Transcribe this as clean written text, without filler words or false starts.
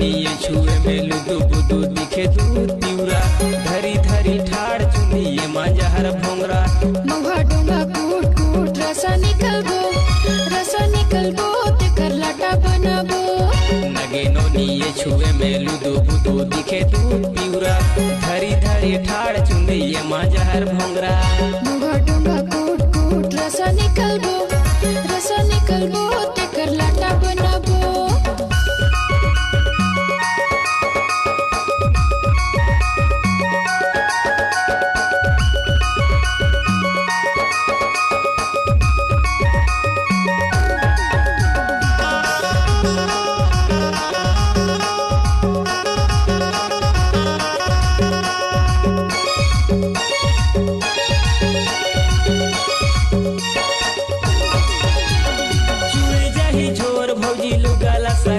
निये छुए में लुदु बुदु दिखे दूध पिउरा धरी धरी ठाड़ चुनिए मांजहर भोंगरा महुआ डोंगा कूट कूट रसा निकलबो ते कर लाटा बनाबो नगे नो निये छुए में लुदु बुदु दिखे दूध पिउरा धरी धरी ठाड़ चुनिए मांजहर भोंगरा महुआ डोंगा कूट कूट रसा निकलबो ते कर लाटा बनाबो झोर भौजी लुगाला सा